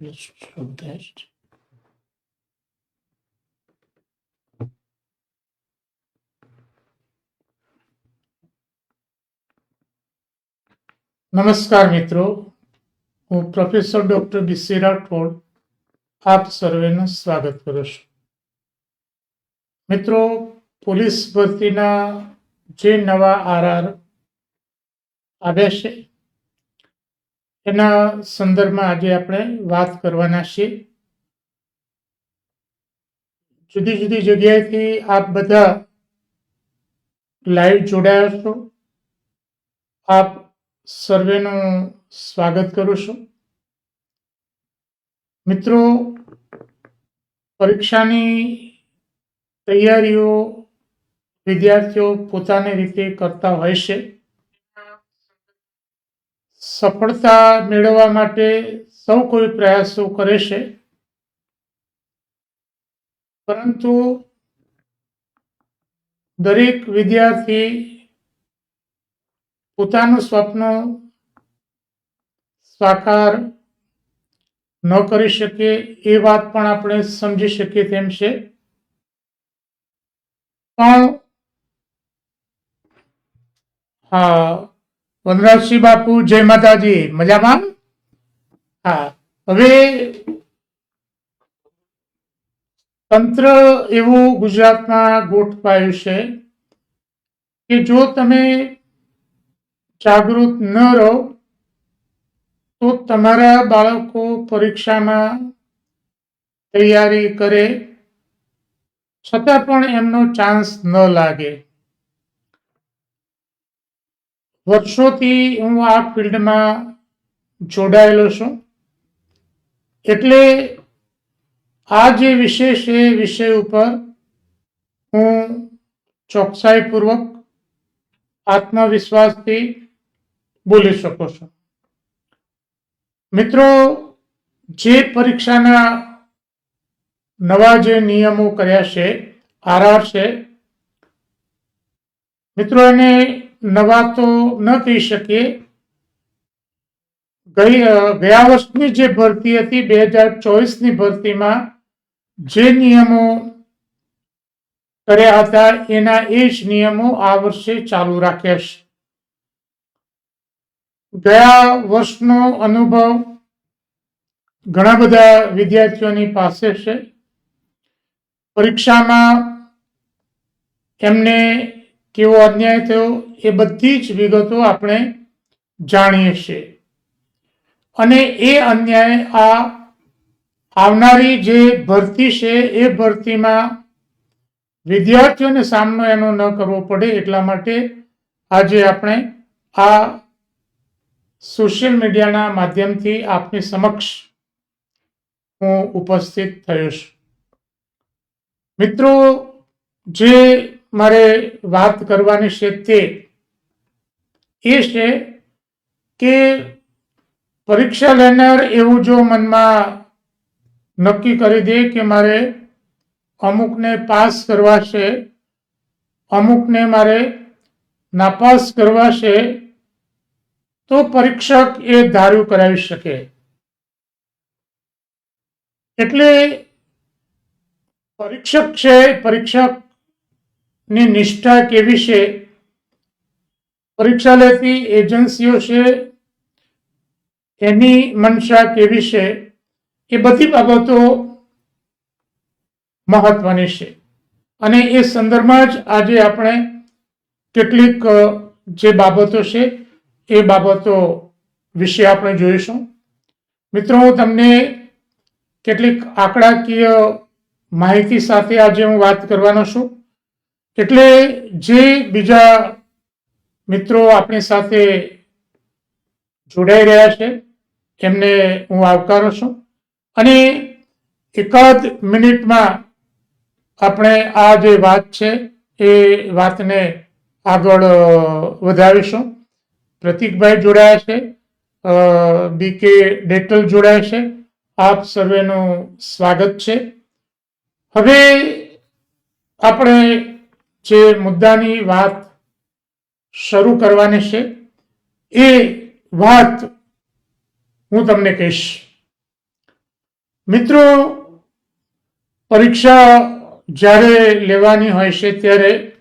Let's show that. નમસ્કાર મિત્રો, હું પ્રોફેસર ડોક્ટર બીસી રાઠોડ આપ સર્વેનું સ્વાગત કરું છું. મિત્રો, પોલીસ ભરતીના જે નવા આરઆર આવ્યા છે એના સંદર્ભમાં આજે આપણે વાત કરવાના છીએ. જુદી જુદી જગ્યાએથી આપ બધા લાઈવ જોડાયા છો. આપ સર્વેનું સ્વાગત કરું છું. મિત્રો, પરીક્ષાની તૈયારીઓ વિદ્યાર્થીઓ પોતાની રીતે કરતા હોય છે. સફળતા મેળવવા માટે સૌ કોઈ પ્રયાસો કરે છે, પરંતુ દરેક વિદ્યાર્થી પોતાનું સ્વપ્ન સાકાર ન કરી શકે એ વાત પણ આપણે સમજી શકીએ તેમ છે. પણ હા, વનરાજસિંહ બાપુ, જય માતાજી. મજામાં? હા, હવે તંત્ર એવું ગુજરાતમાં ગોઠવાયું છે કે જો તમે જાગૃત ન રહો તો તમારા બાળકો પરીક્ષામાં તૈયારી કરે છતાં પણ એમનો ચાન્સ ન લાગે. વર્ષોથી હું આ ફિલ્ડમાં જોડાયેલો છું, એટલે આ જે વિષય છે એ વિષય ઉપર હું ચોકસાઈપૂર્વક આત્મવિશ્વાસથી બોલી શકું છું. મિત્રો, જે પરીક્ષાના નવા જે નિયમો કર્યા છે, આરઆર છે, મિત્રો એને નવા તો ન કહી શકીએ. ગયા વર્ષની જે ભરતી હતી 2024ની ભરતીમાં જે નિયમો કર્યા હતા એના એ જ નિયમો આ વર્ષે ચાલુ રાખ્યા છે. ગયા વર્ષનો અનુભવ ઘણા બધા વિદ્યાર્થીઓની પાસે છે. પરીક્ષામાં એમને કેવો અન્યાય થયો એ બધી જ વિગતો આપણે જાણીએ છીએ, અને એ અન્યાય આવનારી જે ભરતી છે એ ભરતીમાં વિદ્યાર્થીઓને સામનો એનો ન કરવો પડે એટલા માટે આજે આપણે આ સોશિયલ મીડિયાના માધ્યમથી આપની સમક્ષ હું ઉપસ્થિત થયો છું. મિત્રો, જે મારે વાત કરવાની છે તે એ છે કે પરીક્ષા લેનાર એવું જો મનમાં નક્કી કરી દે કે મારે અમુકને પાસ કરવા છે, અમુકને મારે નાપાસ કરવા છે, તો પરીક્ષક એ ધાર્યું કરાવી શકે. એટલે પરીક્ષક છે, પરીક્ષકની નિષ્ઠા કેવી છે, પરીક્ષા લેતી એજન્સીઓ છે એની મનસા કેવી છે, એ બધી બાબતો મહત્વની છે. અને એ સંદર્ભમાં જ આજે આપણે કેટલીક જે બાબતો છે એ બાબતો વિશે આપણે જોઈશું. મિત્રો, હું તમને કેટલીક આંકડાકીય માહિતી સાથે આજે હું વાત કરવાનો છું, એટલે જે બીજા મિત્રો આપણી સાથે જોડાઈ રહ્યા છે એમને હું આવકારું છું, અને એકાદ મિનિટમાં આપણે આ જે વાત છે એ વાતને આગળ વધારીશું. પ્રતિકભાઈ જોડાયા છે, બીકે ડેટલ જોડાયા છે. આપ સર્વેનું સ્વાગત છે. હવે આપણે જે મુદ્દાની વાત શરૂ કરવાની છે એ વાત હું તમને કહીશ. મિત્રો, પરીક્ષા જ્યારે લેવાની હોય છે ત્યારે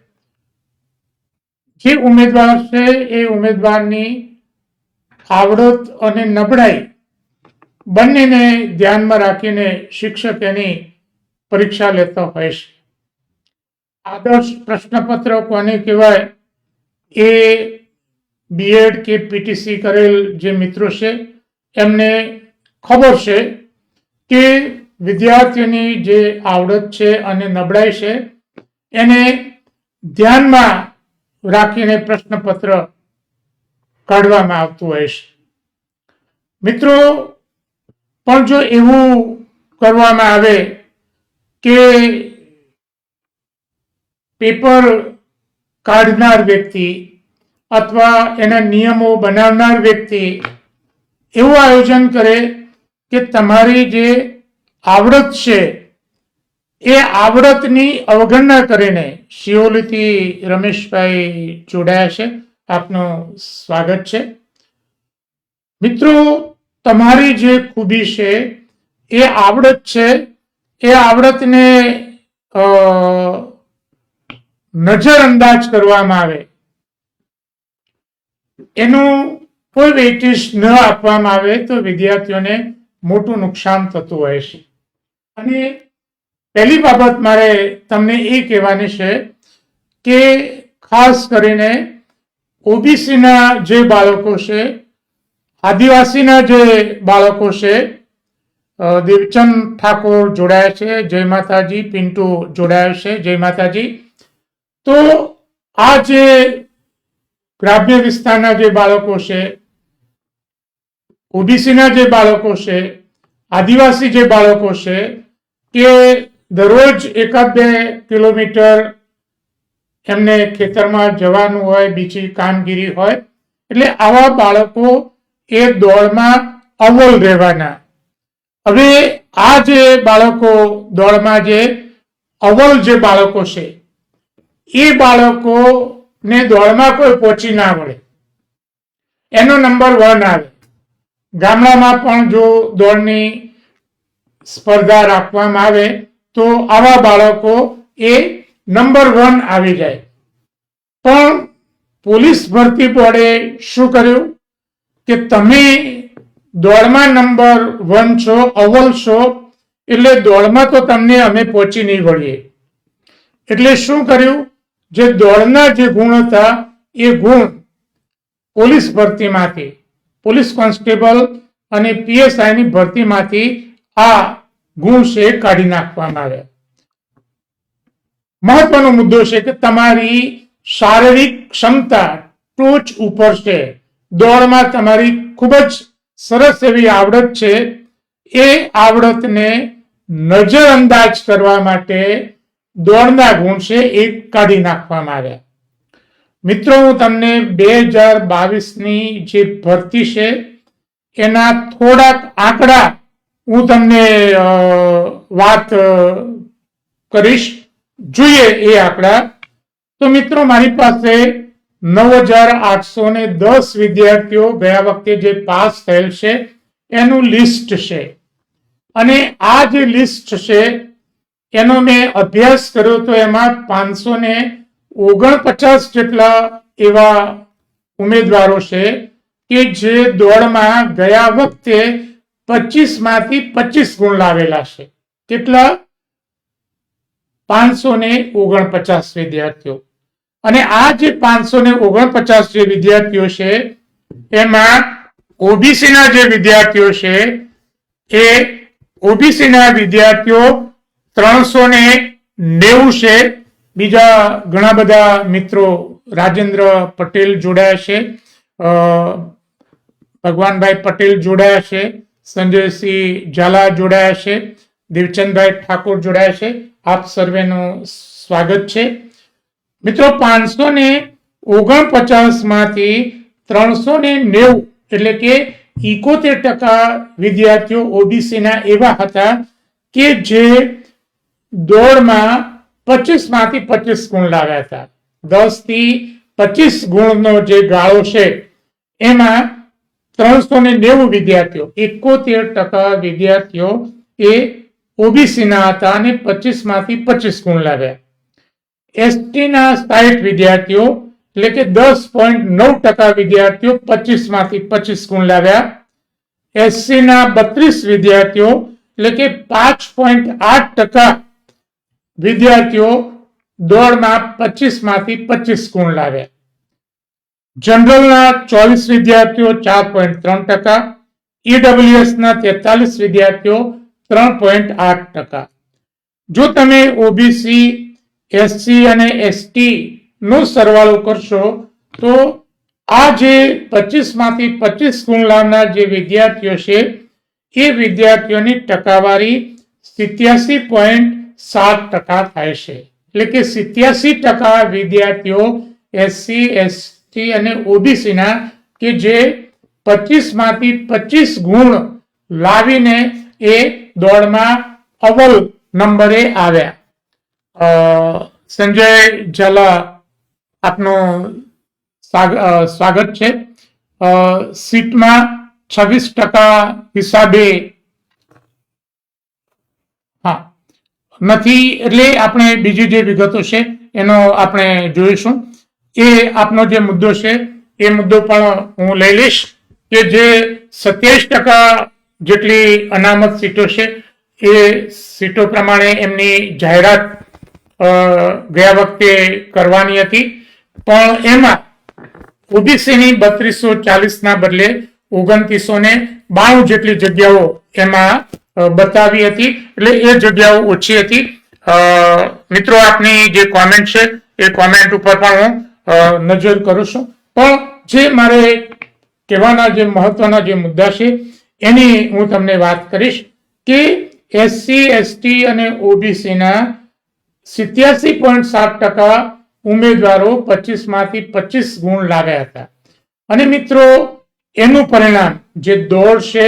જે ઉમેદવાર છે એ ઉમેદવારની આવડત અને નબળાઈ બંનેને ધ્યાનમાં રાખીને શિક્ષક એની પરીક્ષા લેતા હોય છે. આદર્શ પ્રશ્નપત્ર કોને કહેવાય એ બીએડ કે પીટીસી કરેલ જે મિત્રો છે એમને ખબર છે કે વિદ્યાર્થીની જે આવડત છે અને નબળાઈ છે એને ધ્યાનમાં રાખીને પ્રશ્નપત્ર કાઢવામાં આવતું હોય છે. મિત્રો, પણ જો એવું કરવામાં આવે કે પેપર કાઢનાર વ્યક્તિ અથવા એના નિયમો બનાવનાર વ્યક્તિ એવું આયોજન કરે કે તમારી જે આવડત છે એ આવડતની અવગણના કરીને, શિહોલીથી રમેશભાઈ જોડાયા છે, આપનું સ્વાગત છે. મિત્રો, તમારી જે ખૂબી છે એ આવડત છે, એ આવડતને નજરઅંદાજ કરવામાં આવે, એનું કોઈ વેઇટેજ ન આપવામાં આવે તો વિદ્યાર્થીઓને મોટું નુકસાન થતું હોય છે. અને પહેલી બાબત મારે તમને એ કહેવાની છે કે ખાસ કરીને ઓબીસીના જે બાળકો છે, આદિવાસીના જે બાળકો છે, દેવચંદ ઠાકોર જોડાયા છે, જય માતાજી, પિન્ટુ જોડાયા છે, જય માતાજી. તો આ જે ગ્રામ્ય વિસ્તારના જે બાળકો છે, ઓબીસીના જે બાળકો છે, આદિવાસી જે બાળકો છે કે દરરોજ 1-2 કિલોમીટર એમને ખેતરમાં જવાનું હોય, બીજી કામગીરી હોય, એટલે આવા બાળકો એ દોડમાં અવ્વલ રહેવાના. હવે આ જે બાળકો દોડમાં જે અવ્વલ જે બાળકો છે એ બાળકોને દોડમાં કોઈ પહોંચી ના વળે, એનો નંબર 1 આવે. ગામડામાં પણ જો દોડની સ્પર્ધા રાખવામાં આવે તો આવા બાળકો એ નંબર 1 આવી જાય. પણ પોલીસ ભરતી બોર્ડે શું કર્યું કે તમે દોડમાં નંબર 1 છો, અવ્વલ છો, એટલે દોડમાં તો તમને અમે પહોંચી નહીં વળીએ. એટલે શું કર્યું, જે દોડના જે ગુણ હતા એ ગુણ પોલીસ ભરતીમાંથી, પોલીસ કોન્સ્ટેબલ અને પીએસઆઈની ભરતીમાંથી આ ગુણ છે કાઢી નાખવામાં આવ્યા. મહત્વનો મુદ્દો છે કે તમારી શારીરિક ક્ષમતા ટોચ ઉપર છે, દોડમાં તમારી ખૂબ જ સરસ એવી આવડત છે, એ આવડતને નજરઅંદાજ કરવા માટે દોડના ગુણ છે એ કાઢી નાખવામાં આવ્યા. મિત્રો, હું તમને 2022ની જે ભરતી છે એના થોડાક આંકડા હું તમને વાત કરીશ. જોઈએ એ આંકડા. તો મિત્રો, મારી પાસે 9,810 વિદ્યાર્થીઓ ગયા વખતે જે પાસ થયેલ છે એનું લિસ્ટ છે. અને આ જે લિસ્ટ છે એનો મેં અભ્યાસ કર્યો તો એમાં 549 જેટલા એવા ઉમેદવારો છે કે જે દોડમાં ગયા વખતે 25માંથી 25 ગુણ લાવેલા છે. કેટલા? 549 વિદ્યાર્થીઓ. અને આ જે 549 જે વિદ્યાર્થીઓ છે એમાં ઓબીસીના જે વિદ્યાર્થીઓ છે એ ઓબીસીના વિદ્યાર્થીઓ 390 છે. બીજા ઘણા બધા મિત્રો, રાજેન્દ્ર પટેલ જોડાયા છે, ભગવાનભાઈ પટેલ જોડાયા છે, સંજયસિંહ ઝાલા જોડાયા છે, દેવચંદભાઈ ઠાકોર જોડાયા છે. આપ સર્વેનું સ્વાગત છે. મિત્રો, 549 માંથી 390 એટલે કે 71% વિદ્યાર્થીઓ ઓબીસીના એવા હતા કે જે દોડમાં 25માંથી 25 ગુણ લાવ્યા હતા. 10 થી 25 ગુણનો જે ગાળો છે એમાં 390 વિદ્યાર્થીઓ, 71% વિદ્યાર્થીઓ એ ઓબીસી ના હતા અને 25 માંથી 25 ગુણ લાવ્યા. એસટી ના 60 વિદ્યાર્થીઓ એટલે કે 10.9% વિદ્યાર્થીઓ 25 માંથી 25 ગુણ લાવ્યા. એસસી ના 32 વિદ્યાર્થીઓ એટલે કે 5.8% વિદ્યાર્થીઓ દોડમાં 25 માંથી 25 ગુણ લાવ્યા. જનરલના 24 વિદ્યાર્થીઓ 4.3%, ઈડબ્લ્યુએસ ના 43 વિદ્યાર્થીઓ 3.8%. જો તમે ઓબીસી, એસસી અને એસટી નો સરવાળો કરશો તો આ જે 25 માંથી 25 ગુણ લાવનાર જે વિદ્યાર્થીઓ છે એ વિદ્યાર્થીઓની ટકાવારી 87.7% થાય છે. એટલે કે 87% વિદ્યાર્થીઓ એસસી, એસટી અને ઓબીસી ના કે જે 25 માંથી 25 ગુણ લાવીને એ દોડમાં અવ્વલ નંબરે આવ્યા. સંજય ઝાલા, આપનું સ્વાગત છે. સીટમાં 26% હિસાબે નથી, એટલે આપણે બીજી જે વિગતો છે એનો આપણે જોઈશું. એ આપનો જે મુદ્દો છે એ મુદ્દો પણ હું લઈ લઈશ કે જે 27% જેટલી અનામત સીટો છે એ સીટો પ્રમાણે એમની જાહેરાત ગયા વખતે કરવાની હતી, પણ એમાં ઓબીસીની 3240 ના બદલે 2992 જેટલી જગ્યાઓ એમાં બતાવી હતી, એટલે એ જગ્યાઓ ઓછી હતી. મિત્રો, આપની જે કોમેન્ટ છે એ કોમેન્ટ ઉપર પણ હું નજર કરું છું, પણ જે મારે કહેવાના જે મહત્વના જે મુદ્દા છે એની હું તમને વાત કરીશ કે એસસી, એસટી અને ઓબીસી ના 87.7% ઉમેદવારો 25 માંથી 25 ગુણ લાવ્યા હતા. અને મિત્રો, એનું પરિણામ જે દોડ છે,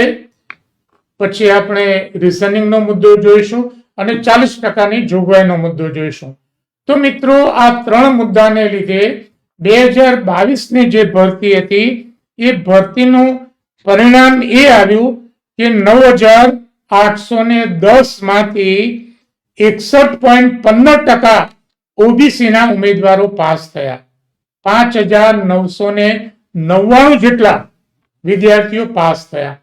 પછી આપણે રિઝનિંગનો મુદ્દો જોઈશું અને 40%ની જોગવાઈનો મુદ્દો જોઈશું. તો મિત્રો, આ ત્રણ મુદ્દાને લીધે 2022ની જે ભરતી હતી એ ભરતીનું પરિણામ એ આવ્યું કે 9,810 માંથી 61.15% ઓબીસી ના ઉમેદવારો પાસ થયા. 5,999 જેટલા વિદ્યાર્થીઓ પાસ થયા.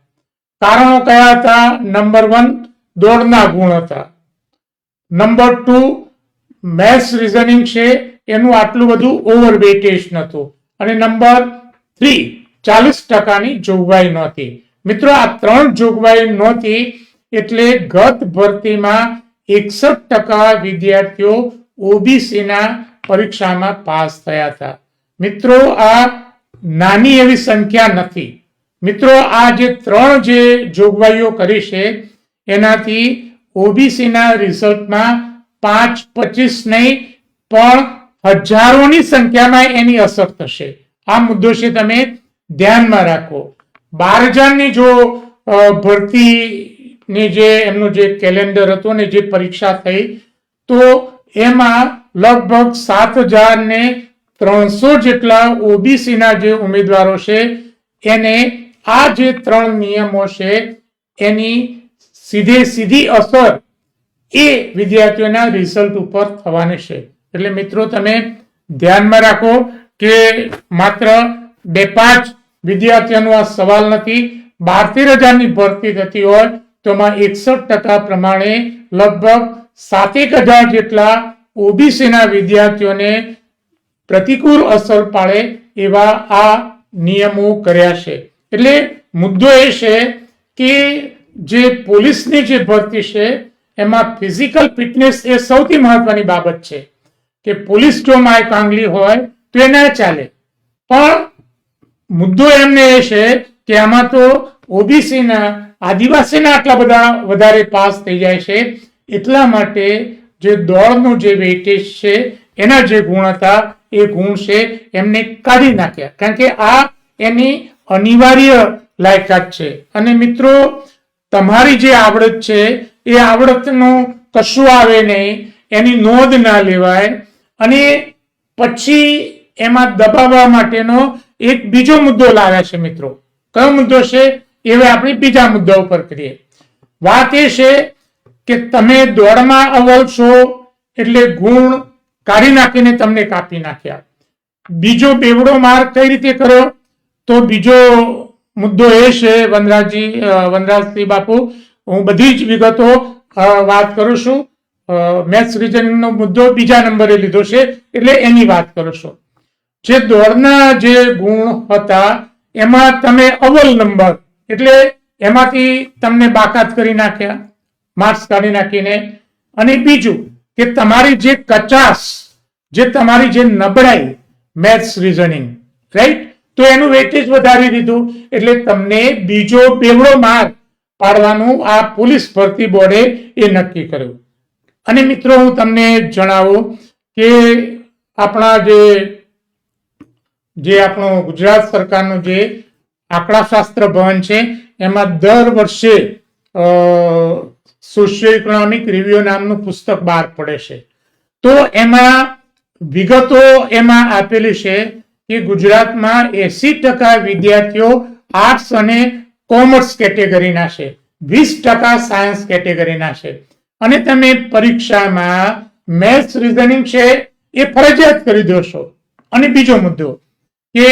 કારણો કયા હતા? નંબર 1 દોડના ગુણ હતા. નંબર 2 મેથ્સ રિઝનિંગ છે એનું આટલું બધું ઓવરવેટેજ નહોતું. અને નંબર 3 40%ની જોગવાઈ નહોતી. મિત્રો, આ ત્રણ જોગવાઈ નહોતી એટલે ગત ભરતીમાં 61% વિદ્યાર્થીઓ ઓબીસી ના પરીક્ષામાં પાસ થયા હતા. મિત્રો, આ નાની એવી સંખ્યા નથી. મિત્રો, આ જે ત્રણ જે જોગવાઈઓ કરી છે એનાથી ઓબીસી ના રિઝલ્ટમાં 5-25 નહીં પણ હજારોની સંખ્યામાં એની અસર થશે. આ મુદ્દો છે, તમે ધ્યાનમાં રાખો. 12,000ની જો ભરતીની જે એમનું જે કેલેન્ડર હતું ને જે પરીક્ષા થઈ તો એમાં લગભગ 7,300 જેટલા ઓબીસી ના જે ઉમેદવારો છે એને આ જે ત્રણ નિયમો છે એની સીધી અસર એ વિદ્યાર્થીઓના રિઝલ્ટ ઉપર થવાની છે. એટલે મિત્રો, તમે ધ્યાનમાં રાખો કે માત્ર 2-5 વિદ્યાર્થીઓનો આ સવાલ નથી. 12,000ની ભરતી થતી હોય તો એમાં 61% પ્રમાણે લગભગ 7,000 જેટલા ઓબીસી ના વિદ્યાર્થીઓને પ્રતિકૂળ અસર પાડે એવા આ નિયમો કર્યા છે. એટલે મુદ્દો એ છે કે જે પોલીસની જે ભરતી છે એમાં ફિઝિકલ ફિટનેસ એ સૌથી મહત્વની બાબત છે કે પોલીસ જો માય કાંગલી હોય તો એ ના ચાલે. પણ મુદ્દો એમને એ છે કે આમાં તો ઓબીસી ના, આદિવાસીના આટલા બધા વધારે પાસ થઈ જાય છે, એટલા માટે જે દોડનું જે વેઇટેજ છે એના જે ગુણ હતા એ ગુણ છે એમને કાઢી નાખ્યા, કારણ કે આ એની અનિવાર્ય લાયકાત છે. અને મિત્રો, તમારી જે આવડત છે એ આવડતનું કશું આવે નહીં, એની નોંધ ના લેવાય અને પછી એમાં દબાવવા માટેનો એક બીજો મુદ્દો લાવ્યા છે. મિત્રો, કયો મુદ્દો છે એ આપણે બીજા મુદ્દા ઉપર કરીએ. વાત એ છે કે તમે દોડમાં અવ્વલ છો એટલે ગુણ કાઢી નાખીને તમને કાપી નાખ્યા. બીજો બેવડો માર કઈ રીતે કર્યો? તો બીજો મુદ્દો એ છે, વનરાજસિંહ બાપુ, હું બધી જ વિગતો વાત કરું છું. મેથ્સ રીઝનિંગ નો મુદ્દો બીજા નંબરે લીધો છે એટલે એની વાત કરું છું. જે દોડના જે ગુણ હતા એમાં તમે અવ્વલ નંબર એટલે એમાંથી તમને બાકાત કરી નાખ્યા, માર્ક્સ કાઢી નાખીને. અને બીજું કે તમારી જે કચાશ, જે તમારી જે નબળાઈ મેથ્સ રીઝનિંગ, રાઈટ, તો એનું વેટેજ વધારી દીધું એટલે તમને બીજો બેવડો માર પાડવાનું આ પોલીસ ભરતી બોર્ડે એ નક્કી કર્યું. અને મિત્રો હું તમને જણાવું કે આપણા જે આપણું ગુજરાત સરકારનું જે આંકડાશાસ્ત્ર ભવન છે એમાં દર વર્ષે સોશિયો ઇકોનોમિક રિવ્યુ નામનું પુસ્તક બહાર પડે છે. તો એમાં વિગતો એમાં આપેલી છે કે ગુજરાતમાં 80% વિદ્યાર્થીઓ આર્ટ્સ અને કોમર્સ કેટેગરીના છે, 20% સાયન્સ કેટેગરીના છે. અને તમે પરીક્ષામાં મેથ્સ રીઝનિંગ છે એ ફરજિયાત કરી દો છો. અને બીજો મુદ્દો કે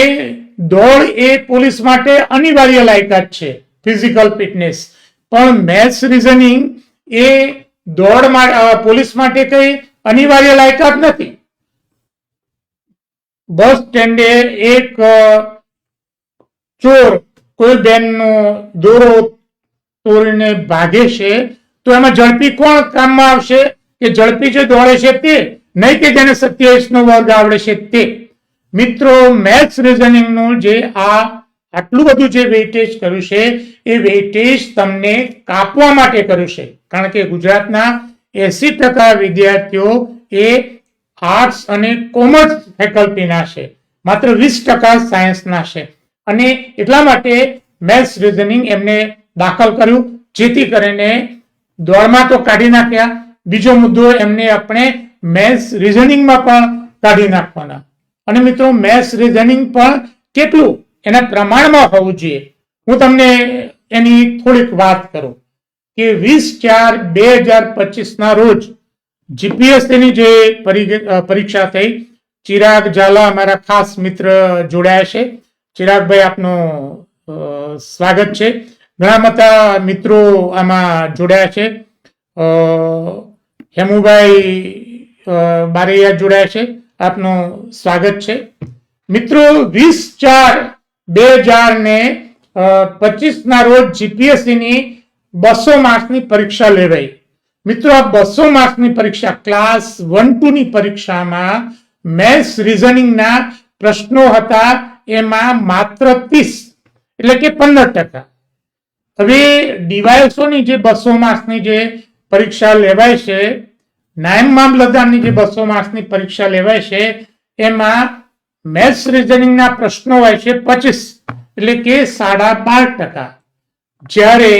દોડ એ પોલીસ માટે અનિવાર્ય લાયકાત છે, ફિઝિકલ ફિટનેસ, પણ મેથ્સ રીઝનિંગ એ દોડ પોલીસ માટે કઈ અનિવાર્ય લાયકાત નથી. બસ સ્ટેન્ડે એક ચોર કોઈ બેનનો દોરો તોડીને ભાગે છે તો એમાં ઝડપી કોણ કામમાં આવશે? કે ઝડપી જે દોડે છે તે, નહીં કે જેને 27 નો વર્ગ આવડે છે તે. મિત્રો મેથ્સ રીઝનિંગ નું જે આટલું બધું જે વેઇટેજ કર્યું છે એ વેઇટેજ તમને કાપવા માટે કર્યું છે. કારણ કે ગુજરાતના 80% વિદ્યાર્થીઓ એ આર્ટ્સ અને કોમર્સ ફેકલ્ટીના છે, માત્ર 20% સાયન્સના છે. અને એટલા માટે મેથ્સ રીઝનિંગ એમને દાખલ કર્યું, જેથી કરીને દોડમાં તો કાઢી નાખ્યા, બીજો મુદ્દો એમને આપણે મેથ્સ રીઝનિંગમાં પણ કાઢી નાખવાના. અને મિત્રો મેથ્સ રીઝનિંગ પણ કેટલું એના પ્રમાણમાં હોવું જોઈએ, હું તમને એની થોડીક વાત કરું કે 20/4/2025 ના રોજ જીપીએસસીની જે પરીક્ષા થઈ, ચિરાગ ઝાલા અમારા ખાસ મિત્ર જોડાયા છે. ચિરાગભાઈ, આપનું સ્વાગત છે. ઘણા બધા મિત્રો આમાં જોડાયા છે. હેમુભાઈ બારૈયા જોડાયા છે, આપનું સ્વાગત છે. મિત્રો 20/4/2025 ના રોજ જીપીએસસી ની 200 માર્ક્સની પરીક્ષા લેવાઈ. મિત્રો આ 200 માર્ક્સની પરીક્ષા ક્લાસ 1-2 ની પરીક્ષામાં મેથ્સ રીઝનિંગ ના પ્રશ્નો હતા એમાં માત્ર 30 એટલે કે 15%. હવે ડીવાયએસઓની જે 200 માર્ક્સની જે પરીક્ષા લેવાય છે, નાયબ મામલતદારની જે 200 માર્ક્સની પરીક્ષા લેવાય છે એમાં મેથ્સ રીઝનિંગ ના પ્રશ્નો હોય છે 25 એટલે કે 12.5%. જ્યારે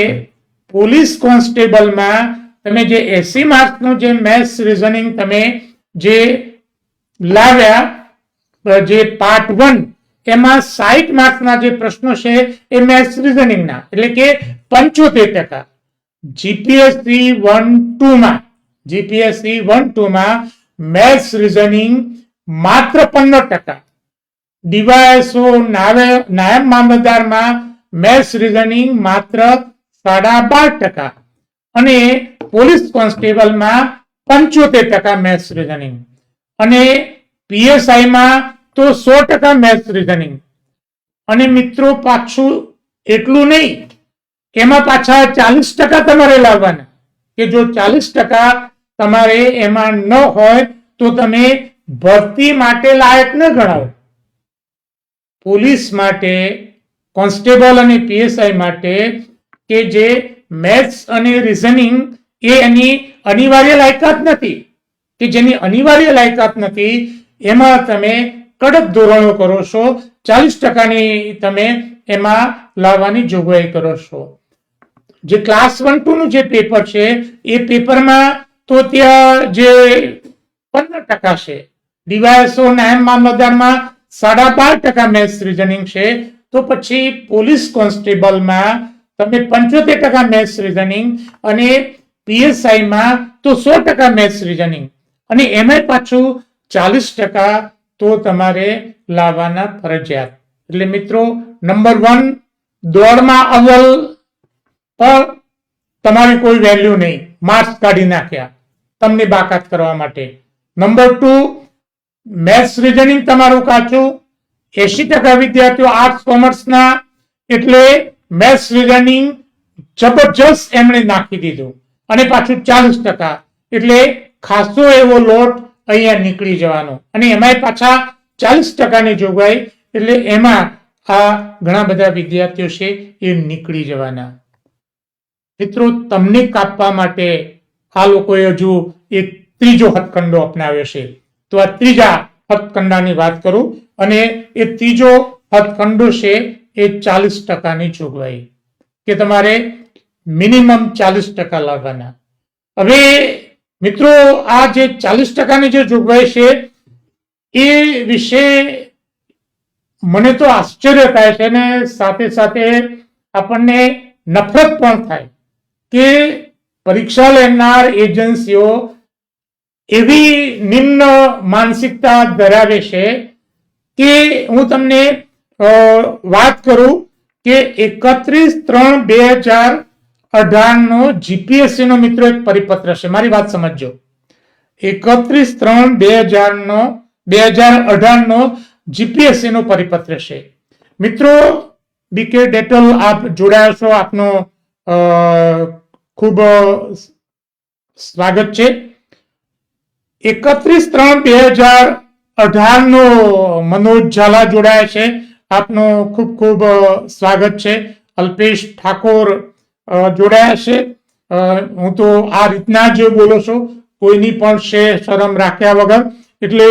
પોલીસ કોન્સ્ટેબલમાં તમે જે 80 માર્ક્સનું જે મેથ્સ રીઝનિંગ તમે જે લાવ્યા, જે પાર્ટ 1, એમાં 60 માર્ક્સના જે પ્રશ્નો છે એ મેથ્સ રીઝનિંગના એટલે કે 75%. જીપીએસસી 1-2 માં મેથ્સ રીઝનિંગ માત્ર 15%. ડીવાયએસઓ નાયબ મામલતદારમાં મેથ્સ રીઝનિંગ માત્ર 12.5% અને પોલીસ કોન્સ્ટેબલમાં 75% મેથ્સ રીઝનિંગ અને પીએસઆઈમાં તો 100% મેથ્સ રીઝનિંગ. અને મિત્રો પાછું એટલું નહીં, એમાં પાછા 40% તમારે લાવવાના, કે જો 40% તમારે એમાં ન હોય તો તમે ભરતી માટે લાયક ન ગણાવો. પોલીસ માટે, કોન્સ્ટેબલ અને પીએસઆઈ માટે કે જે મેથ્સ અને રીઝનિંગ એ એની અનિવાર્ય લાયકાત નથી, કે જેની અનિવાર્ય લાયકાત નથી એમાં તમે કડક ધોરણો કરો છો, 40%ની તમે એમાં લાવવાની જોગવાઈ કરો છો. જે ક્લાસ 1-2 નું જે પેપર છે એ પેપરમાં તો ત્યાં જે 15% છે, ડીવાયએસઓ નાયબ મામલતદારમાં 12.5% મેથ્સ રીઝનિંગ છે, તો પછી પોલીસ કોન્સ્ટેબલમાં તમે 75% મેથ્સ રીઝનિંગ અને PSI માં તો 100% મેથ્સ રીઝનિંગ, અને એમાં પાછું 40% તો તમારે લાવવાના ફરજિયાત. એટલે મિત્રો નંબર 1 દોડમાં અવ્વલ પણ તમારી કોઈ વેલ્યુ નહીં, માર્ક્સ કાઢી નાખ્યા તમને બાકાત કરવા માટે. નંબર 2 મેથ્સ રીઝનિંગ તમારું કાચું, 80% વિદ્યાર્થીઓ આર્ટ્સ કોમર્સના, એટલે મેથ્સ રીઝનિંગ જબરજસ્ત એમણે નાખી દીધું, અને પાછું 40%, એટલે ખાસો એવો લોટ અહીંયા નીકળી જવાનો, અને એમાંય પાછા 40% ની જોગવાઈ, એટલે એમાં આ ઘણા બધા વિદ્યાર્થીઓ છે એ નીકળી જવાના. મિત્રો તમને કાપવા માટે આ લોકોએ હજુ એક ત્રીજો હથકંડો અપનાવ્યો છે. તો આ ત્રીજા હથકંડાની વાત કરું, અને એ ત્રીજો હથકંડો છે એ 40% ની જોગવાઈ, કે તમારે મિનિમમ 40% લાવવાના. હવે મિત્રો આ જે 40% ની જે જોગવાઈ છે એ વિશે મને તો આશ્ચર્ય થાય છે, અને સાથે સાથે આપણને નફરત પણ થાય કે પરીક્ષા લેનાર એજન્સીઓ એવી નિમ્ન માનસિકતા ધરાવે છે કે હું તમને વાત કરું કે 31/3/2018 નો જીપીએસસી નો મિત્રો એક પરિપત્ર છે. મારી વાત સમજજો. 31/3/2018 નો જીપીએસસી નો પરિપત્ર છે. મિત્રો બીકે ડેટલ આપ જોડાયા છો, આપનો ખૂબ સ્વાગત છે. 31/3/2018 નો મનોજ ઝાલા જોડાયા છે, આપનો ખૂબ ખૂબ સ્વાગત છે. અલ્પેશ ઠાકોર જોડાયા છે. હું તો આ રીતના જ બોલો છું, કોઈની પણ શરમ રાખ્યા વગર, એટલે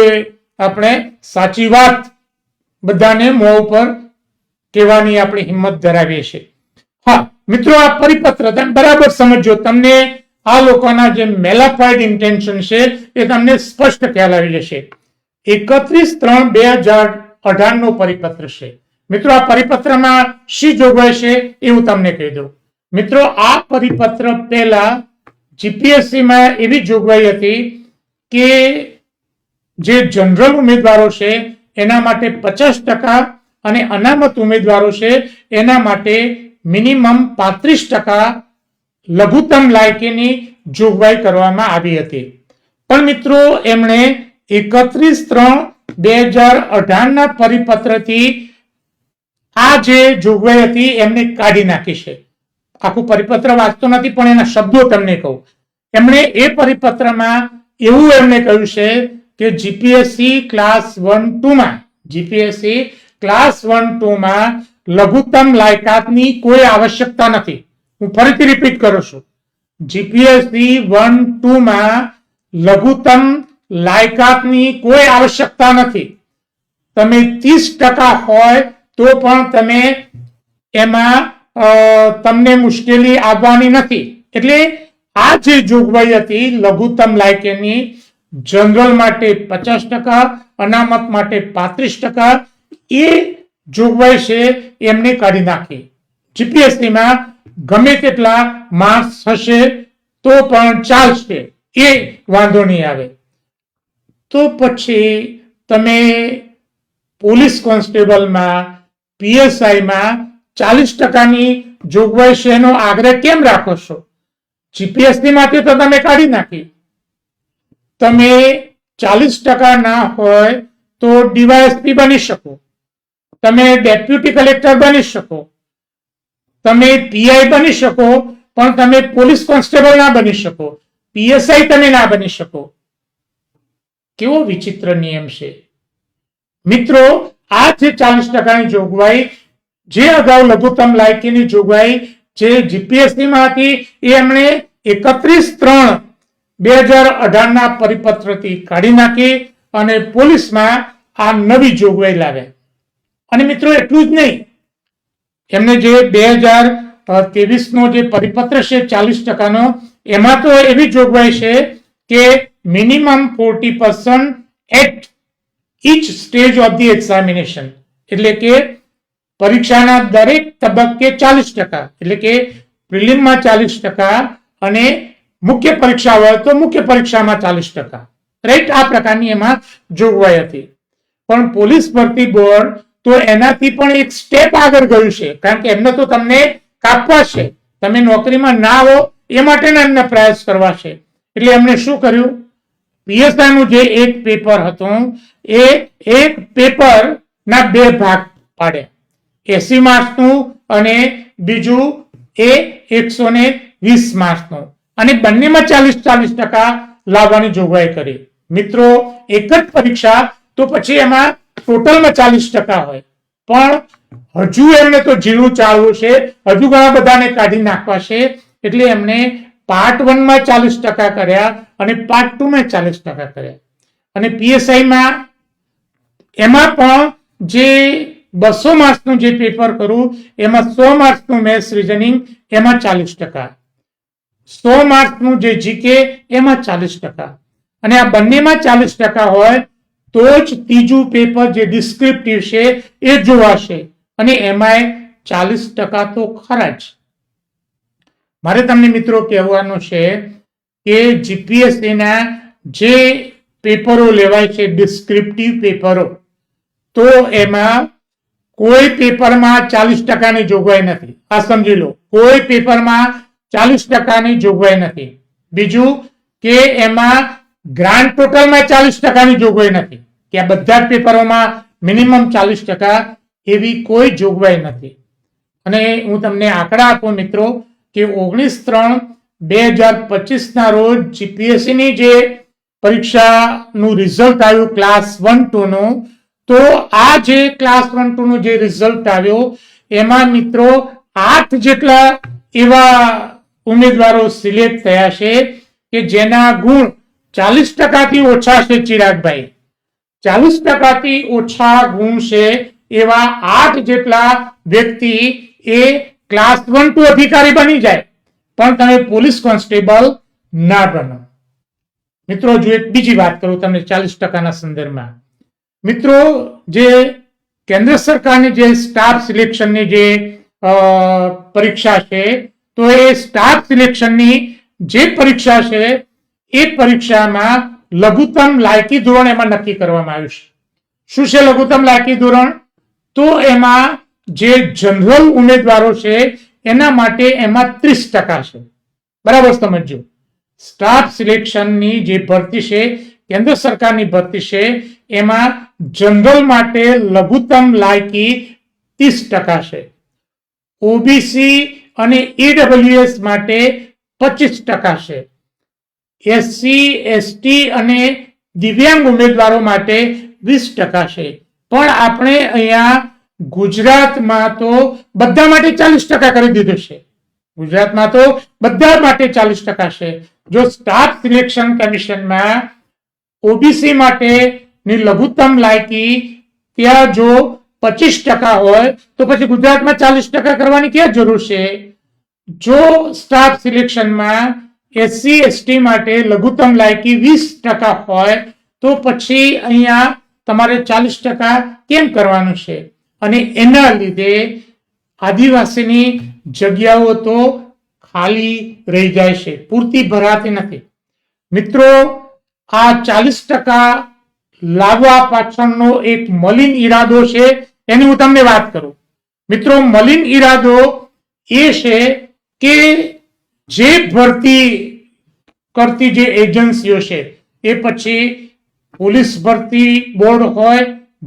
આપણે સાચી વાત બધાને મોં ઉપર કહેવાની આપણી હિંમત ધરાવીએ છીએ. હા મિત્રો, આ પરિપત્ર તમે બરાબર સમજો, તમને આ લોકોના જે મેલાફાઈડ ઇન્ટેન્શન છે એ તમને સ્પષ્ટ ખ્યાલ આવી જશે. 31/3/2018 નો પરિપત્ર છે. મિત્રો આ પરિપત્રમાં શી જોગવાઈ છે એ હું તમને કહી દઉં. મિત્રો આ પરિપત્ર પહેલા જીપીએસસી માં એવી જોગવાઈ હતી કે જે જનરલ ઉમેદવારો છે એના માટે 50%, અને અનામત ઉમેદવારો છે એના માટે મિનિમમ 35% લઘુત્તમ લાયકીની જોગવાઈ કરવામાં આવી હતી. પણ મિત્રો એમણે 31/3/2018 ના પરિપત્રથી આ જે જોગવાઈ હતી એમને કાઢી નાખી છે. આખું પરિપત્ર વાંચતો નથી પણ એના શબ્દો તમને કહું. એમણે એ પરિપત્રમાં એવું એમણે કહ્યું છે કે જીપીએસસી ક્લાસ 1-2 માં લઘુત્તમ લાયકાતની કોઈ આવશ્યકતા નથી. હું ફરીથી રિપીટ કરું છું, જીપીએસસી 1-2 માં લઘુત્તમ લાયકાતની કોઈ આવશ્યકતા નથી. તમે 30% હોય તો પણ તમે એમાં તમને મુશ્કેલી આવવાની નથી. એટલે આ જે જોગવાઈ હતી લઘુત્તમ લાયકાતની, જનરલ માટે 50%, અનામત માટે 35%, એ જોગવાઈ છે એમને કાઢી નાખી. જીપીએસસી માં ગમે તેટલા માર્ક્સ હશે તો પણ ચાલશે, એ વાંધો નહીં આવે. તો પછી તમે પોલીસ કોન્સ્ટેબલમાં, પીએસઆઈમાં 40%ની જોગવાઈ છે એનો આગ્રહ કેમ રાખો છો? જીપીએસસી માટે તો તમે કાઢી નાખી. તમે 40% ના હોય તો ડીવાયએસપી બની શકો, તમે ડેપ્યુટી કલેક્ટર બની શકો, તમે પીઆઈ બની શકો, પણ તમે પોલીસ કોન્સ્ટેબલ ના બની શકો, પીએસઆઈ તમે ના બની શકો. કેવો વિચિત્ર નિયમ છે મિત્રો. આ જે 40%ની જોગવાઈ, જે અગાઉ લઘુત્તમ લાયકીની જોગવાઈ જે જીપીએસસી માં હતી, એ એમણે 31/3/2018 ના પરિપત્રથી કાઢી નાખી અને પોલીસમાં આ નવી જોગવાઈ લાવ્યા. અને મિત્રો એટલું જ નહીં, એમને જે 2023 નો જે પરિપત્ર છે 40%નો, એમાં તો એવી જોગવાઈ છે કે minimum 40% at each stage of the examination, એટલે કે પરીક્ષાના દરેક તબક્કે 40%, એટલે કે પ્રિલિમમાં 40% અને મુખ્ય પરીક્ષા હોય તો મુખ્ય પરીક્ષામાં 40%, રાઈટ? આ પ્રકારની એમાં જોગવાઈ હતી. પણ પોલીસ ભરતી બોર્ડ તો એનાથી પણ એક સ્ટેપ આગળ ગયું છે, કારણ કે એમને તો તમને કાપવા છે, તમે નોકરીમાં ના આવો એ માટેના એમને પ્રયાસ કરવા છે. એટલે એમણે શું કર્યું? પીએસઆઈ નું જે એક પેપર હતું એ એક પેપર ના 2 ભાગ પાડ્યા, 80 માર્ક્સનું અને બીજું એ 120 માર્ક્સનું, અને બંનેમાં 40% લાવવાની જોગવાઈ કરી. મિત્રો, એક જ પરીક્ષા તો પછી એમાં ટોટલમાં 40% હોય, પણ હજુ એમને તો જીરું ચાલવું છે, હજુ ઘણા બધાને કાઢી નાખવા છે. એટલે એમને પાર્ટ 1 માં 40% કર્યા અને પાર્ટ 2 માં 40% કર્યા. અને પીએસઆઈ માં એમાં પણ જે 200 માર્ક્સનું જે પેપર કરું એમાં 100 માર્ક્સનું મેથ્સ રીઝનિંગ એમાં 40%, 100 માર્ક્સનું જે જીકે એમાં 40%, અને આ બંનેમાં 40% હોય તો જ ત્રીજું પેપર જે ડિસ્ક્રિપ્ટિવ છે એ જોવાશે, અને એમાંય 40% તો ખરા જ. મારે તમને મિત્રો કહેવાનું છે કે જીપીએસસી ના જે પેપરો લેવાય છે ડિસ્ક્રિપ્ટિવ પેપરો, તો એમાં કોઈ પેપરમાં 40% ની જોગવાઈ નથી. આ સમજી લો, કોઈ પેપરમાં 40% ની જોગવાઈ નથી. બીજું કે એમાં ગ્રાન્ડ ટોટલમાં 40% ની જોગવાઈ નથી, કે આ બધા જ પેપરોમાં મિનિમમ 40%, એવી કોઈ જોગવાઈ નથી. અને હું તમને આંકડા આપું મિત્રો કે 19/3/2025 ના રોજ જીપીએસસી ની જે પરીક્ષાનું રિઝલ્ટ આવ્યું ક્લાસ 1-2 નું, તો આ જે ક્લાસ 1-2 નું જે રિઝલ્ટ આવ્યો એમાં મિત્રો 8 જેટલા એવા ઉમેદવારો સિલેક્ટ થયા છે કે જેના ગુણ 40% થી ઓછા છે. ચિરાગભાઈ, 40% થી ઓછા ગુણ છે એવા 8 જેટલા વ્યક્તિ એ ક્લાસ 1-2 અધિકારી બની જાય, પણ તમે પોલીસ કોન્સ્ટેબલ ના બનો. મિત્રો, જો એક બીજી વાત કરું તમને 40%ના સંદર્ભમાં. મિત્રો, જે કેન્દ્ર સરકારની જે સ્ટાફ સિલેક્શનની જે પરીક્ષા છે, તો એ સ્ટાફ સિલેક્શનની જે પરીક્ષા છે એ પરીક્ષામાં લઘુત્તમ લાયકી ધોરણ એમાં નક્કી કરવામાં આવ્યું છે. શું છે લઘુત્તમ લાયકી ધોરણ? તો એમાં જે જનરલ ઉમેદવારો છે એના માટે એમાં 30% છે. બરાબર સમજો. સ્ટાફ સિલેક્શનની જે ભરતી છે, કેન્દ્ર સરકારની ભરતી છે, એમાં જનરલ માટે લઘુત્તમ લાયકી 30% છે. ઓબીસી અને ઈડબ્લ્યુએસ માટે 25% છે. એસસી, એસટી અને દિવ્યાંગ ઉમેદવારો માટે 20% છે. પણ આપણે અહીંયા ગુજરાતમાં તો બધા માટે 40% કરી દીધું છે. ગુજરાતમાં તો બધા માટે 40% છે. જો સ્ટાફ સિલેક્શન કમિશનમાં ઓબીસી માટેની લઘુત્તમ લાયકી ત્યાં જો 25% હોય તો પછી ગુજરાતમાં 40% કરવાની ક્યાં જરૂર છે? જો સ્ટાફ સિલેક્શનમાં એસસી એસટી માટે લઘુત્તમ લાયકી 20% હોય તો પછી અહીંયા તમારે 40% કેમ કરવાનું છે? અને એના લીધે આદિવાસીની જગ્યાઓ તો ખાલી રહી જાય છે, પૂરતી ભરાતી નથી. મિત્રો, આ 40% લાવવા પાછળનો એક મલિન ઈરાદો છે, એની હું તમને વાત કરું. મિત્રો, મલિન ઈરાદો એ છે કે જે ભરતી કરતી જે એજન્સીઓ છે, એ પછી પોલીસ ભરતી બોર્ડ હોય,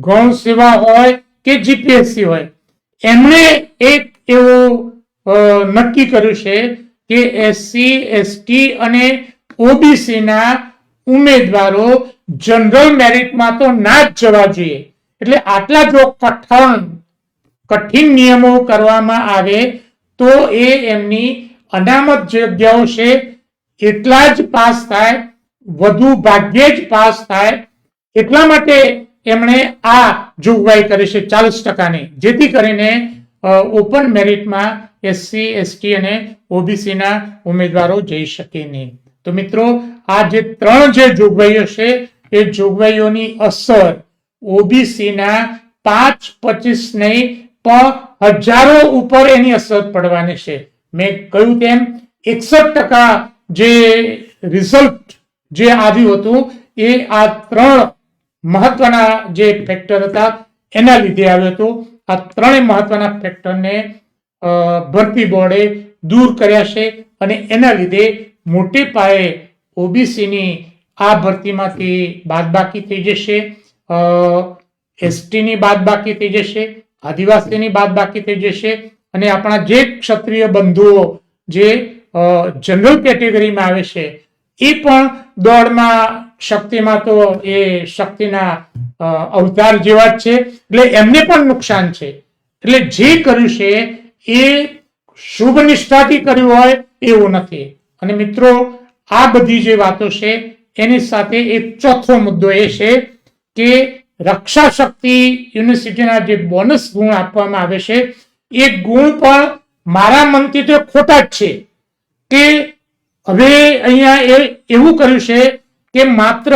ગૌણ સેવા હોય કે જીપીએસસી હોય, એમણે એક એવું નક્કી કર્યું છે કે એસસી, એસટી અને ઓબીસી ના ઉમેદવારો જનરલ મેરિટમાં તો ના જ જવા જોઈએ. એટલે આટલા જો કઠિન નિયમો કરવામાં આવે તો એ એમની અનામત જગ્યાઓ છે એટલા જ પાસ થાય, વધુ ભાગ્યે જ પાસ થાય. એટલા માટે એમણે આ જોગવાઈ કરી છે 40%ની, જેથી કરીને ઓપન મેરિટમાં એસસી, એસટી અને ઓબીસી ના ઉમેદવારો જઈ શકે નહીં. તો મિત્રો, આ જે 3 જે જોગવાઈઓ છે એ જોગવાઈઓની અસર ઓબીસી ના 5-25 નહીં પણ હજારો ઉપર એની અસર પડવાની છે. મેં કહ્યું તેમ 61% જે રિઝલ્ટ જે આવ્યું હતું એ આ 3 મહત્વના જે ફેક્ટર હતા એના લીધે આવ્યું હતું. આ 3 મહત્વના ફેક્ટરને ભરતી બોર્ડે દૂર કર્યા છે અને એના લીધે મોટે પાયે ઓબીસીની આ ભરતીમાંથી બાદબાકી થઈ જશે, એસટીની બાદબાકી થઈ જશે, આદિવાસીની બાદબાકી થઈ જશે અને આપણા જે ક્ષત્રિય બંધુઓ જે જનરલ કેટેગરીમાં આવે છે એ પણ દોડમાં શક્તિમાં તો એ શક્તિના અવતાર જેવા જ છે એટલે એમને પણ નુકસાન છે. એટલે જે કર્યું છે એ શુભ નિષ્ઠાથી કર્યું હોય એવું નથી. અને મિત્રો આ બધી જે વાતો છે એની સાથે એક ચોથો મુદ્દો એ છે કે રક્ષા શક્તિ યુનિવર્સિટીના જે બોનસ ગુણ આપવામાં આવે છે એ ગુણ પણ મારા મનથી તો ખોટા જ છે. કે હવે અહીંયા એવું કર્યું છે કે માત્ર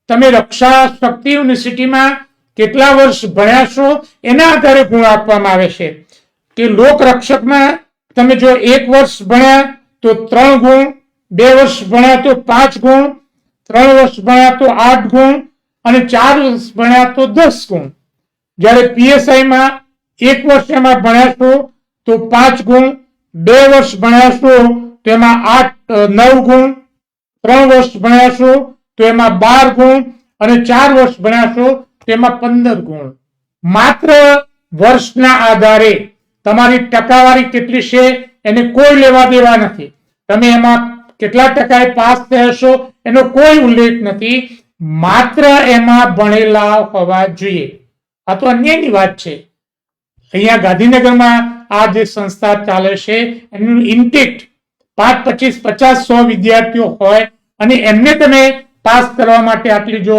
તમે રક્ષા શક્તિ યુનિવર્સિટીમાં કેટલા વર્ષ ભણ્યા છો એના આધારે ગુણ આપવામાં આવે છે. કે લોક રક્ષકમાં તમે જો 1 વર્ષ ભણ્યા તો 3 ગુણ, 2 વર્ષ ભણ્યા તો 5 ગુણ, 3 વર્ષ ભણ્યા તો 8 ગુણ અને 4 વર્ષ ભણ્યા તો 10 ગુણ. જ્યારે પીએસઆઈમાં 1 વર્ષ એમાં ભણ્યા છો તો 5 ગુણ, 2 વર્ષ ભણ્યા છો તો એમાં 9 ગુણ, 3 વર્ષ ભણ્યા છો તો એમાં 12 ગુણ અને 4 વર્ષ ભણ્યા છો તો એમાં 15 ગુણ. માત્ર વર્ષના આધારે તમારી ટકાવારી કેટલી છે એને કોઈ લેવા દેવા નથી. તમે એમાં કેટલા ટકાએ પાસ થયા છો એનો કોઈ ઉલ્લેખ નથી. માત્ર એમાં ભણેલા હોવા જોઈએ. આ તો અન્યની વાત છે. અહીંયા ગાંધીનગરમાં આ જે સંસ્થા ચાલે છે એનું ઇન્ટેક 5, 25, 50, 100 વિદ્યાર્થીઓ હોય અને એમને તમે પાસ કરવા માટે આટલી જો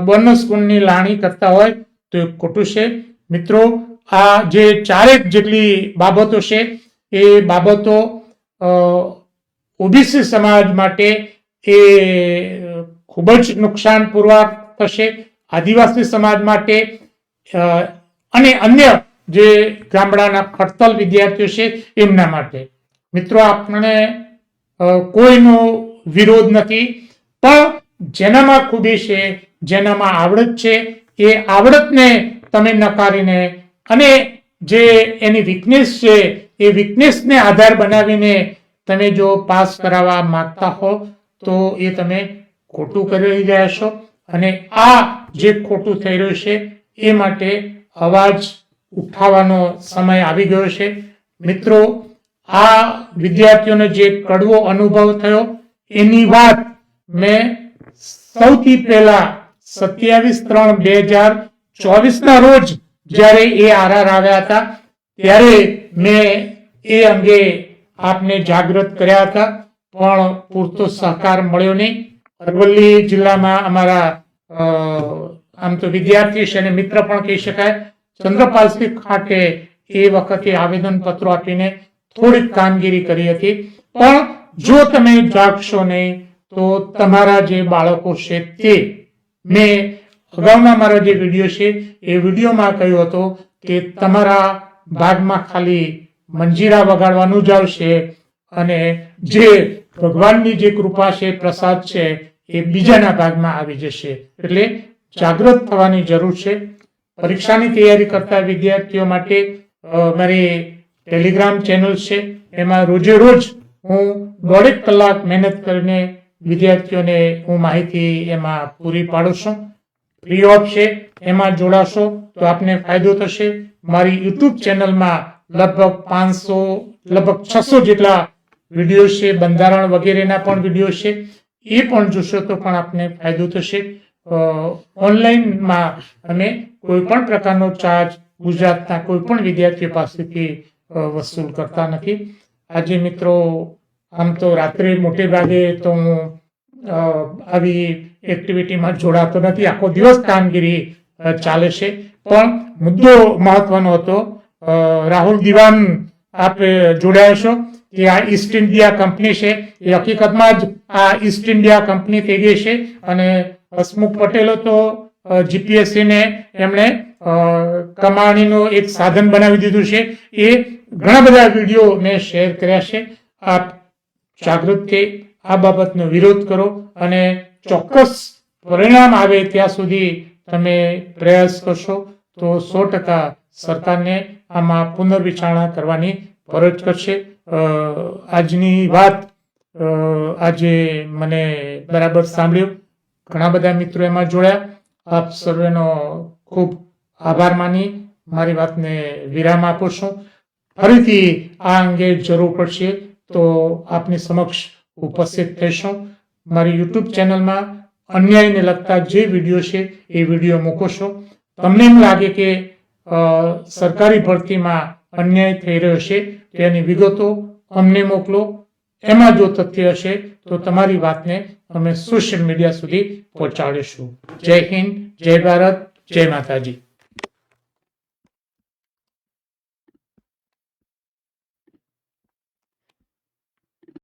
બોનસ ગુણની લાણી કરતા હોય તો એ ખોટું છે. મિત્રો આ જે 4 જેટલી બાબતો છે એ બાબતો ઓબીસી સમાજ માટે એ ખૂબ જ નુકસાનપૂર્વક થશે, આદિવાસી સમાજ માટે અને અન્ય જે ગામડાના ખડતલ વિદ્યાર્થીઓ છે એમના માટે. મિત્રો આપણે કોઈનો વિરોધ નથી, પણ જેનામાં ખૂબી છે, જેનામાં આવડત છે એ આવડતને તમે નકારીને અને જે એની વીકનેસ છે એ વીકનેસને આધાર બનાવીને તમે જો પાસ કરાવવા માંગતા હો તો એ તમે ખોટું કરી રહ્યા છો. અને આ જે ખોટું થઈ રહ્યું છે એ માટે અવાજ ઉઠાવવાનો સમય આવી ગયો છે. મિત્રો આ વિદ્યાર્થીઓને જે કડવો અનુભવ થયો એની વાત મેં સૌથી પહેલા 27/3/2024 ના રોજ જ્યારે એ આરઆર આવ્યા હતા ત્યારે મેં એ અંગે આપને જાગૃત કર્યા હતા, પણ પૂરતો સહકાર મળ્યો નહીં. અરવલ્લી જિલ્લામાં અમારા આમ તો વિદ્યાર્થી છે અને મિત્ર પણ કહી શકાય, ચંદ્રપાલસિંહ ખાતે એ વખતે આવેદન પત્રો આપીને થોડીક કામગીરી કરી હતી. પણ જો તમે જાગશો નહીં તો તમારા જે બાળકો છે તે, મેં અગાઉના મારા જે વિડીયો છે એ વિડીયોમાં કહ્યું હતું કે તમારા ભાગમાં ખાલી મંજીરા વગાડવાનું જ આવશે અને જે ભગવાનની જે કૃપા છે, પ્રસાદ છે એ બીજાના ભાગમાં આવી જશે. એટલે જાગૃત થવાની જરૂર છે. પરીક્ષાની તૈયારી કરતા વિદ્યાર્થીઓ માટે મારી ટેલિગ્રામ ચેનલ છે, એમાં રોજે રોજ હું 1.5 કલાક મહેનત કરીને વિદ્યાર્થીઓને હું માહિતી એમાં પૂરી પાડું છું. ફ્રી ઓફ છે, એમાં જોડાશો તો આપને ફાયદો થશે. મારી યુટ્યુબ ચેનલમાં લગભગ 600 જેટલા વિડીયો છે, બંધારણ વગેરેના પણ વિડીયો છે, એ પણ જોશો તો પણ આપને ફાયદો થશે. ઓનલાઈનમાં અમે કોઈ પણ પ્રકારનો ચાર્જ ગુજરાતના કોઈ પણ વિદ્યાર્થીઓ પાસેથી વસૂલ કરતા નથી. આજે મિત્રો આમ તો રાત્રે મોટે ભાગે તો હું આવી એક્ટિવિટીમાં જોડાતો નથી, આખો દિવસ કામગીરી ચાલે છે. પણ મુદ્દો મહત્વનો હતો. રાહુલ દિવાન આપ જોડાયા છો કે આ ઈસ્ટ ઇન્ડિયા કંપની છે એ હકીકતમાં જ આ ઈસ્ટ ઇન્ડિયા કંપની થઈ ગઈ છે અને હસમુખ પટેલો તો જીપીએસસીને એમણે કમાણીનું એક સાધન બનાવી દીધું છે. એ ઘણા બધા વિડીયો મેં શેર કર્યા છે, આપ જાગૃત થઈ આ બાબતનો વિરોધ કરો અને ચોક્કસ પરિણામ આવે ત્યાં સુધી તમે પ્રયાસ કરશો તો 100% સરકારને આમાં પુનર્વિચારણા કરવાની ફરજ કરશે. આજની વાત આજે મને બરાબર સાંભળ્યું, ઘણા બધા મિત્રો એમાં જોડાયા. આપ સર્વેનો ખૂબ આભાર માની મારી વાતને વિરામ આપું છું. ફરીથી આ અંગે જરૂર પડશે તો આપની સમક્ષ ઉપસ્થિત થઈશું. મારી યુટ્યુબ ચેનલમાં અન્યાયને લગતા જે વિડીયો છે એ વિડીયો મૂકું છું. તમને એમ લાગે કે સરકારી ભરતીમાં અન્યાય થઈ રહ્યો છે તેની વિગતો અમને મોકલો. એમાં જો તથ્ય હશે તો તમારી વાતને અમે સોશિયલ મીડિયા સુધી પહોંચાડીશું. જય હિન્દ, જય ભારત, જય માતાજી.